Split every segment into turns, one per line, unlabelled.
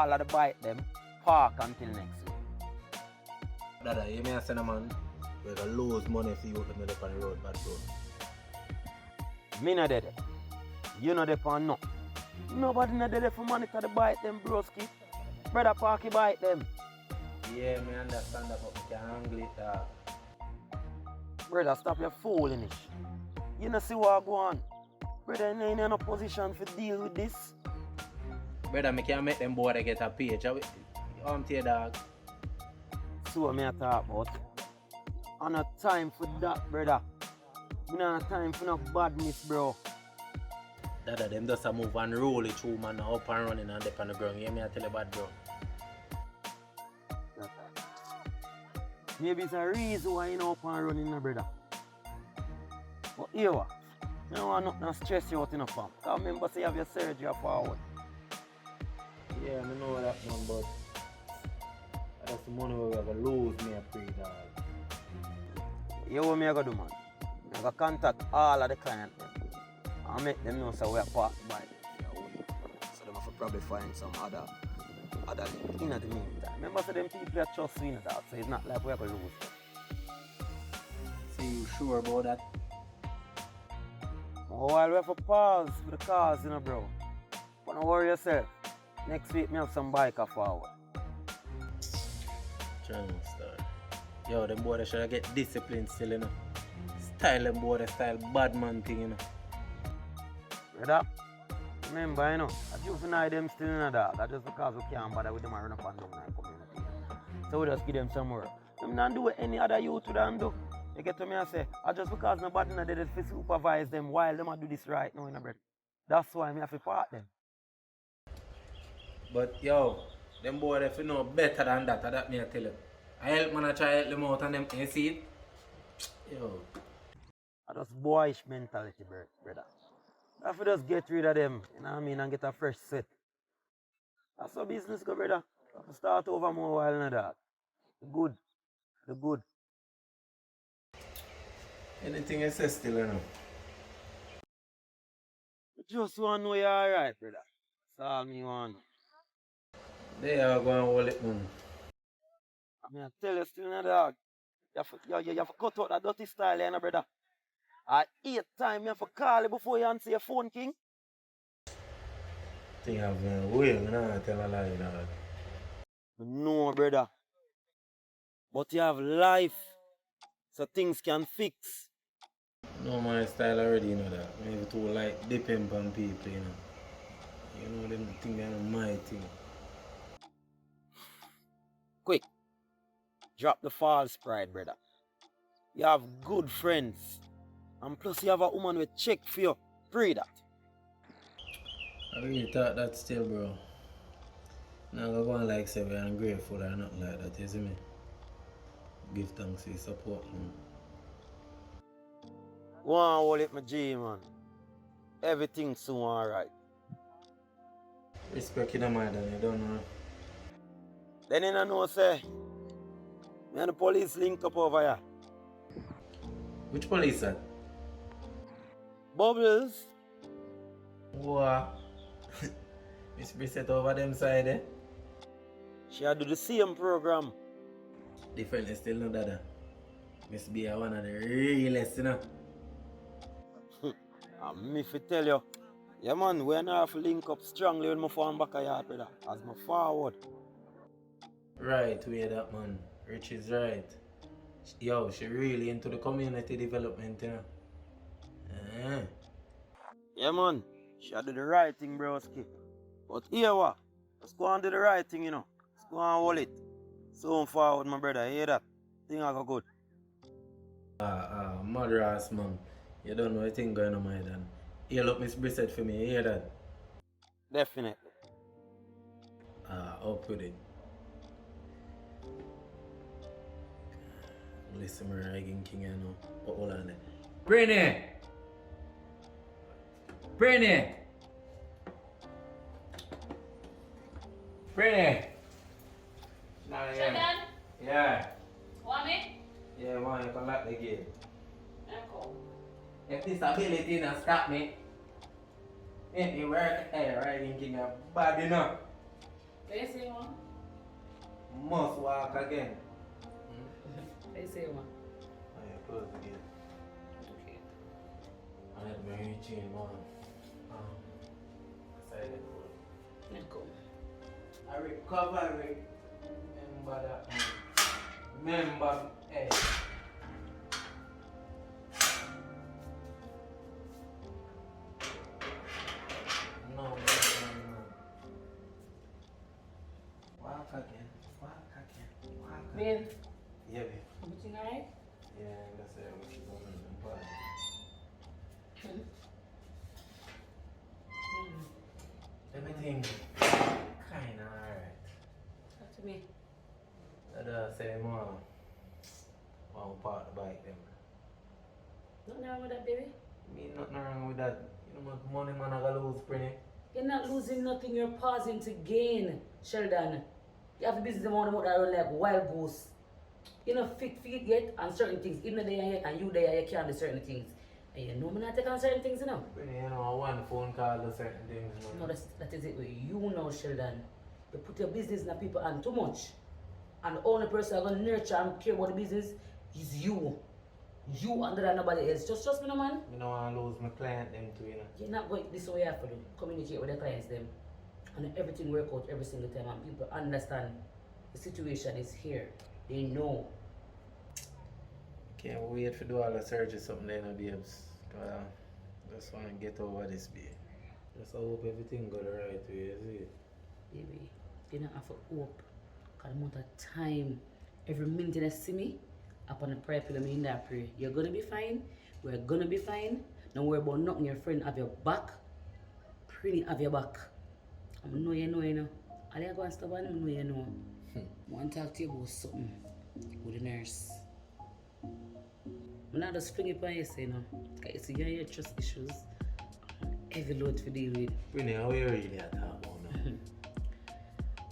all of the bike them park until next week.
Dada, you may say, man, we're going to lose money for you to make up on the road, bad bro.
Me no dead. You no dead for no. Nobody no dead for monitor the bike them, broski. Brother park your bike them.
Yeah, me understand that, but we can handle it, dog.
Brother, stop your fooling. You know see what go on. Brother, you ain't in a position to deal with this.
Brother, I can't make them boy get a page. To your dog.
So what me a talk about. I no time for that, brother. Me no time for no badness, bro.
Dada, them just a move and roll it through, man, up and running and up on the ground. You hear me? I tell you bad, bro.
Maybe it's a reason why you know up and running, no, brother. But here what? You don't want nothing to stress you out in a farm. Because remember, say you have your surgery forward.
Yeah, I know that, man, but that's the money we're going to lose, me, I pray, dog.
You know what me I go do, man? I go contact all of the clients and make them know so we are part by so them have to probably find some other link in the meantime. Remember, so them people are just winning that, so it's not like we're going to lose them.
So you sure about that?
Oh, while we have to pause for the cars, you know, bro. But don't worry yourself. Next week, me have some biker forward.
Yo, them boys should get disciplined still, you know. Style them boys, style bad man thing, you know.
Brother, remember, you know, I just deny them still in a dog. That's just because we can't bother with them and run up and down in the community. So we just give them some work. Them don't do what any other youth would do. You get to me and say, just because nobody did it to supervise them while them do this right now, you know, brother. That's why I have to part them.
But yo, them boys if you know better than that me I tell you. I help man I try help them out and them can see it. Yo.
That's boyish mentality, brother. I have to just get rid of them, you know what I mean, and get a fresh set. That's how business go, brother. I have to start over more while than that. The good.
Anything you say still, you know.
I just want to know you're alright, brother. That's all me want.
They are going to hold it, man.
I mean, I tell you still, dog. You have to cut out that dirty style, you know, brother. At 8 times, you have to call you before you answer your phone, king.
I think I've been way, man. I tell a lie, dog.
No, brother. But you have life, so things can fix.
No, my style already, you know that. Maybe too like depend on people, you know. You know, them think they're my thing.
Quick, drop the false pride, brother. You have good friends. And plus you have a woman with check for you. Pray that.
I really thought that still, bro. Now I go on like say we're ungrateful or nothing like that, you see me? Give thanks for your support, man.
Go on, hold it, my G, man. Everything's soon alright.
Respect you, man, you don't know.
Then you know, say, me and the police link up over here.
Which police that?
Bubbles.
What? Miss Brissett over them side, eh?
She do the same program.
Differently still know that. Miss B are one of the realest, you know.
And me fi tell you, yeah man, we not have to link up strongly with my phone back a yard, brother. As my forward.
Right, we hear that, man. Rich is right. Yo, she really into the community development, you know.
Yeah man, she do the right thing, broski. But here what? Let's go and do the right thing, you know. Let's go and hold it. So forward, my brother, you hear that? Thing I go good.
Mother ass, man. You don't know anything going on, my head. Heal up Miss Brissett for me, you hear that?
Definitely.
Up with it. Listen, we're Reagan King, you know. But hold on there. Brenny! Brenny! Brenny!
Sheldon?
Yeah.
Want me?
Yeah, man, you can lock the gate.
Cool.
If this ability not stop me, make me work, hey, Reagan King, bad enough.
They say one.
Must walk again.
They say one.
Oh, yeah, close again.
Okay.
I had my hair chain on. Silent mode.
Let go.
I recover it. Remember that. Remember, hey. No. Walk again.
Babe,
Yeah, babe.
everything alright?
Yeah, that's it. What you going to do? Everything kinda alright.
Talk to me.
That say more. One part the bike them.
Nothing wrong with that, baby.
Me nothing wrong with that. You know what money man I gotta lose pretty.
You're not losing nothing, you're pausing to gain, Sheldon. You have a business amount that run like wild goose. You're not fit yet on certain things. Even though they are yet and you there, you can't do certain things. And you know me not take on certain things, you know?
Pretty, you know, one phone call to certain things.
No, that is it with you now, Sheldon. You put your business in the people and too much. And the only person that's going to nurture and care about the business is you. You and there nobody else. Just trust me, no man.
You don't want to lose my client them too, you know.
You're not going this way after them. Communicate with the clients them. And everything work out every single time and people understand the situation is here. They know.
Can't wait to do all the surgery something then, babes. Just want to get over this, babe. Just hope everything go the right way, is it?
Baby, you don't have to hope. Because the amount of time, every minute you see me, upon the prayer pillar, me in that prayer. You're going to be fine. We're going to be fine. Don't worry about nothing. Your friend have your back. Pretty have your back. I know you know. All you go and stop on, I know you know. I want to talk to you about something with the nurse. I'm not just fling it on you, say no. Because you see, you have your trust issues. Heavy load to deal with.
Winnie, how you really at that about now?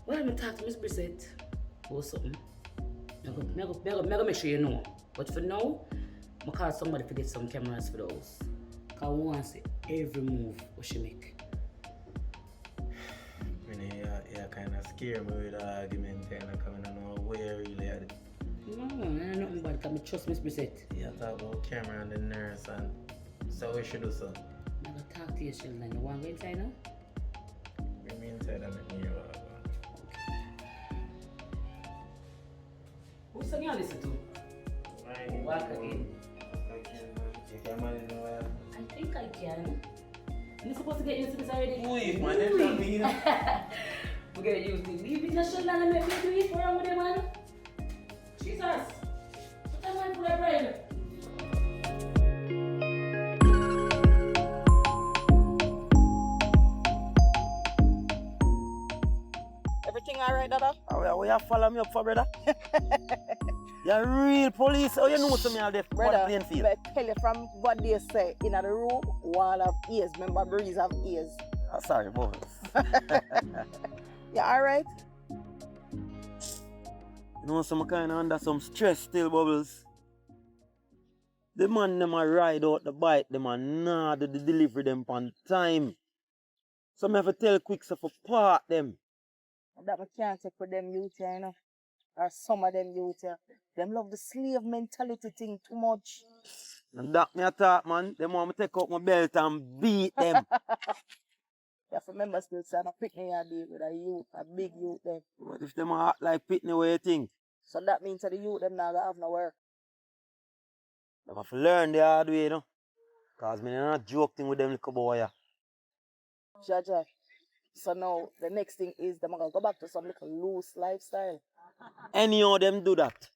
Well, I'm going to talk to Miss Brissette about something. I'm going to make sure you know. But for now, I'm call somebody to get some cameras for the house. Because I want to see every move what she make.
Winnie, you kind of scare me with the argument and I come in and know where you really at it.
No, I know nothing bad because I trust Miss Brissette.
You talk about camera and the nurse and so we should do so.
I'm going to talk to you, Sheldon. You want to go inside now?
Bring me inside and make me hear what I want.
Who's song you listen to? Walk again.
You can manage the way.
I think I can. You're supposed to get used to this already.
Wait, man, that's not me.
We get used to it. Leave it just Sheldon and make me do it. What's wrong with you, man? Jesus. Put that man for that bread.
Everything alright, Dada?
How you follow me up for, brother? You're real police. Oh, you know to me all the
Brother,
playing field.
but tell you from what they say, in the room, wall have ears. Remember, breeze have ears.
Oh, sorry, boys.
You alright?
You know, some kind of under some stress still, Bubbles. The man them a ride out the bike, them a nah do the delivery them on time. So me have to tell quick so for part them.
That I can't take with them youth here, you know. Or some of them youth here. Them love the slave mentality thing too much.
And that me a talk, man. Them want me take out my belt and beat them.
You have to remember still, son, a picnic a deal with a youth, a big youth them.
What if them a act like pitney, what you think?
So that means that the youth them now have no work.
Them have to learn the hard way, you know. Cause me not joking with them little boy. Yeah.
Jaja. So now, the next thing is them going to go back to some little loose lifestyle.
Any of them do that,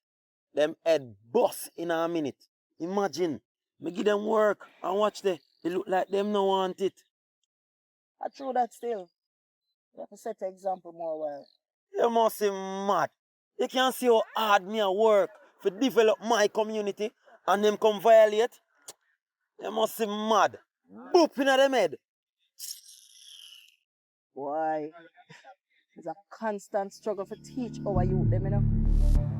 them head bust in a minute. Imagine, me give them work and watch they look like them no want it.
I true that still. You have to set an example more well.
You must be mad. You can't see how hard me a work to develop my community and them come violate. You must be mad. Boop in them head.
Boy, it's a constant struggle to teach our youth them, you know.